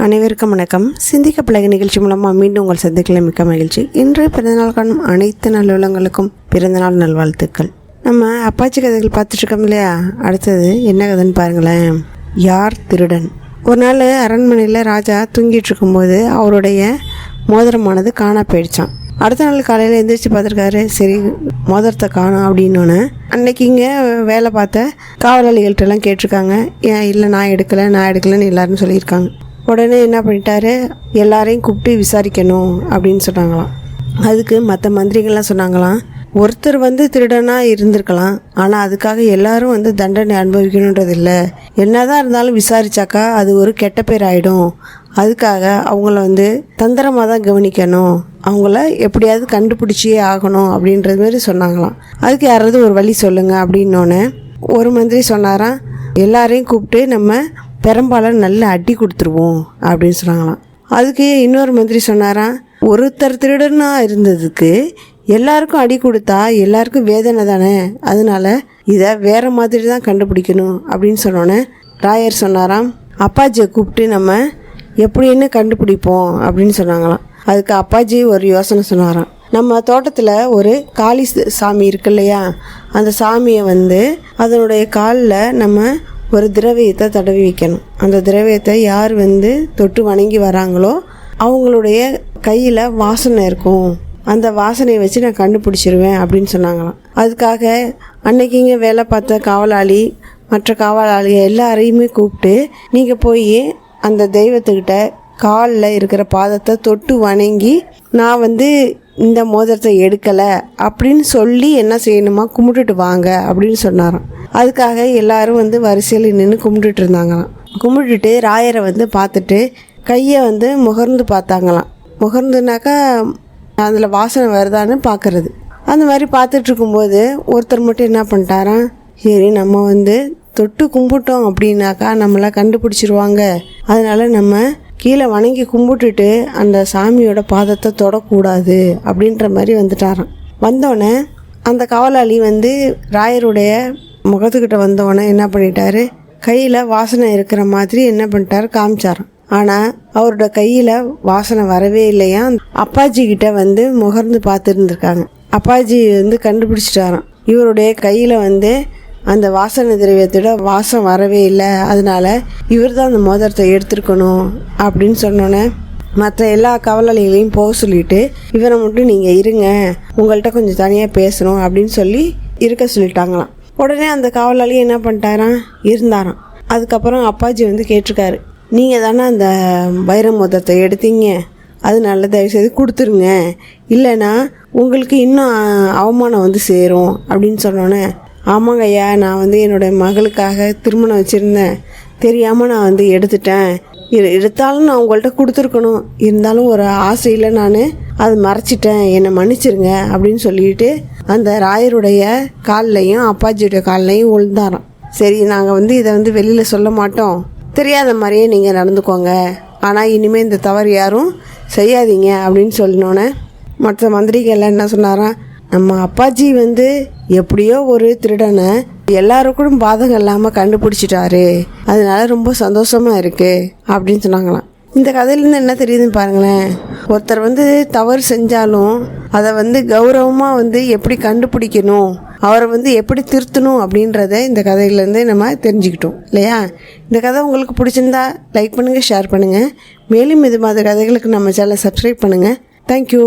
அனைவருக்கும் வணக்கம். சிந்திக்க பழக நிகழ்ச்சி மூலமாக மீண்டும் உங்கள் சந்திக்கல மிக்க மகிழ்ச்சி. இன்று பிறந்தநாள் காணும் அனைத்து நல்லுள்ளங்களுக்கும் பிறந்தநாள் நல்வாழ்த்துக்கள். நம்ம அப்பாச்சி கதைகள் பார்த்துட்ருக்கோம் இல்லையா? அடுத்தது என்ன கதைன்னு பாருங்களேன். யார் திருடன்? ஒரு நாள் அரண்மனையில் ராஜா தூங்கிட்டு இருக்கும்போது அவருடைய மோதிரமானது காணா போயிடுச்சான். அடுத்த நாள் காலையில் எழுந்திரிச்சு பார்த்துருக்காரு. சரி, மோதிரத்தை காணும் அப்படின்னோன்னே அன்னைக்கு இங்கே வேலை பார்த்த காவலாளிகள்கிட்டலாம் கேட்டிருக்காங்க. ஏன் இல்லை, நான் எடுக்கலைன்னு எல்லாரும் சொல்லியிருக்காங்க. உடனே என்ன பண்ணிட்டாரு, எல்லாரையும் கூப்பிட்டு விசாரிக்கணும் அப்படின்னு சொன்னாங்களாம். அதுக்கு மற்ற மந்திரிகள்லாம் சொன்னாங்களாம், ஒருத்தர் திருடனாக இருந்திருக்கலாம், ஆனால் அதுக்காக எல்லாரும் தண்டனை அனுபவிக்கணுன்றது இல்லை. என்னதான் இருந்தாலும் விசாரிச்சாக்கா அது ஒரு கெட்ட பேர் ஆகிடும். அதுக்காக அவங்கள தந்திரமாக தான் கவனிக்கணும், அவங்கள எப்படியாவது கண்டுபிடிச்சியே ஆகணும் அப்படின்றது மாதிரி சொன்னாங்களாம். அதுக்கு யாராவது ஒரு வழி சொல்லுங்க அப்படின்னோடனே ஒரு மந்திரி சொன்னாராம், எல்லாரையும் கூப்பிட்டு நம்ம பெரும்பாலும் நல்ல அடி கொடுத்துருவோம் அப்படின்னு சொன்னாங்களாம். அதுக்கு இன்னொரு மந்திரி சொன்னாராம், ஒருத்தர் திருடனாக இருந்ததுக்கு எல்லாருக்கும் அடி கொடுத்தா எல்லாருக்கும் வேதனை தானே, அதனால இதை வேறு மாதிரி தான் கண்டுபிடிக்கணும் அப்படின்னு சொன்னோன்னே ராயர் சொன்னாராம், அப்பாஜியை கூப்பிட்டு நம்ம எப்படின்னு கண்டுபிடிப்போம் அப்படின்னு சொன்னாங்களாம். அதுக்கு அப்பாஜி ஒரு யோசனை சொன்னாராம், நம்ம தோட்டத்தில் ஒரு காளி சாமி இருக்கு இல்லையா, அந்த சாமியை அதனுடைய காலில் நம்ம ஒரு திரவியத்தை தடவி வைக்கணும். அந்த திரவியத்தை யார் தொட்டு வணங்கி வராங்களோ அவங்களுடைய கையில் வாசனை இருக்கும், அந்த வாசனையை வச்சு நான் கண்டுபிடிச்சிருவேன் அப்படின்னு சொன்னாங்களாம். அதுக்காக அன்னைக்கு இங்கே வேலை பார்த்த காவலாளி மற்ற காவலாளி எல்லாரையுமே கூப்பிட்டு, நீங்கள் போய் அந்த தெய்வத்துக்கிட்ட காலில் இருக்கிற பாதத்தை தொட்டு வணங்கி நான் இந்த மோதிரத்தை எடுக்கலை அப்படின்னு சொல்லி என்ன செய்யணுமா கும்பிட்டுட்டு வாங்க அப்படின்னு சொன்னாராம். அதுக்காக எல்லாரும் வரிசையில் நின்று கும்பிட்டுட்டு இருந்தாங்களாம். கும்பிட்டுட்டு ராயரை பார்த்துட்டு கையை முகர்ந்து பார்த்தாங்களாம். முகர்ந்துனாக்கா அதில் வாசனை வருதான்னு பார்க்குறது. அந்த மாதிரி பார்த்துட்டு இருக்கும்போது ஒருத்தர் மட்டும் என்ன பண்ணிட்டாராம், சரி நம்ம தொட்டு கும்பிட்டோம் அப்படின்னாக்கா நம்மளை கண்டுபிடிச்சிருவாங்க, அதனால நம்ம கீழே வணங்கி கும்பிட்டுட்டு அந்த சாமியோட பாதத்தை தொடக்கூடாது அப்படின்ற மாதிரி வந்துட்டாராம். வந்தோடனே அந்த காவலாளி ராயருடைய முகத்துக்கிட்ட வந்தோடனே என்ன பண்ணிட்டாரு, கையில் வாசனை இருக்கிற மாதிரி என்ன பண்ணிட்டாரு காமிச்சாராம். ஆனால் அவரோட கையில் வாசனை வரவே இல்லையா. அப்பாஜி கிட்ட முகர்ந்து பார்த்துருந்துருக்காங்க. அப்பாஜி கண்டுபிடிச்சிட்டாராம், இவருடைய கையில் அந்த வாசனை திரவியத்தோட வாசம் வரவே இல்லை, அதனால இவர் தான் அந்த மோதிரத்தை எடுத்துருக்கணும் அப்படின்னு சொன்னோன்னே மற்ற எல்லா காவலாளிகளையும் போக சொல்லிட்டு, இவரை மட்டும் நீங்கள் இருங்க, உங்கள்கிட்ட கொஞ்சம் தனியாக பேசணும் அப்படின்னு சொல்லி இருக்க சொல்லிட்டாங்களாம். உடனே அந்த காவலாளி என்ன பண்ணிட்டாராம், இருந்தாராம். அதுக்கப்புறம் அப்பாஜி கேட்டிருக்காரு, நீங்கள் தானே அந்த வைர மோதிரத்தை எடுத்தீங்க, அதனால தயவுசெய்து கொடுத்துருங்க, இல்லைன்னா உங்களுக்கு இன்னும் அவமானம் சேரும் அப்படின்னு சொன்னோன்னே, ஆமாங்க ஐயா, நான் என்னோடய மகளுக்காக திருமணம் வச்சுருந்தேன், தெரியாமல் நான் எடுத்துட்டேன், எடுத்தாலும் நான் உங்கள்கிட்ட கொடுத்துருக்கணும், இருந்தாலும் ஒரு ஆசையில் நான் அதை மறைச்சிட்டேன், என்னை மன்னிச்சிருங்க அப்படின்னு சொல்லிட்டு அந்த ராயருடைய கால்லையும் அப்பாஜியுடைய கால்லையும் விழுந்தாராம். சரி, நாங்கள் இதை வெளியில் சொல்ல மாட்டோம், தெரியாத மாதிரியே நீங்கள் நடந்துக்கோங்க, ஆனால் இனிமேல் இந்த தவறு யாரும் செய்யாதீங்க அப்படின்னு சொல்லினோன்னே மற்ற மந்திரிகள் என்ன சொன்னாராம், நம்ம அப்பாஜி எப்படியோ ஒரு திருடனை எல்லாருக்கும் பாதகம் இல்லாமல் கண்டுபிடிச்சிட்டாரு, அதனால ரொம்ப சந்தோஷமாக இருக்குது அப்படின்னு சொன்னாங்களாம். இந்த கதையிலேருந்து என்ன தெரியுதுன்னு பாருங்களேன். ஒருத்தர் தவறு செஞ்சாலும் அதை கௌரவமாக எப்படி கண்டுபிடிக்கணும், அவரை எப்படி திருத்தணும் அப்படின்றத இந்த கதையிலேருந்து நம்ம தெரிஞ்சுக்கிட்டோம் இல்லையா? இந்த கதை உங்களுக்கு பிடிச்சிருந்தா லைக் பண்ணுங்கள், ஷேர் பண்ணுங்கள். மேலும் இது மாதிரி கதைகளுக்கு நம்ம சேனலை சப்ஸ்கிரைப் பண்ணுங்கள். தேங்க்யூ.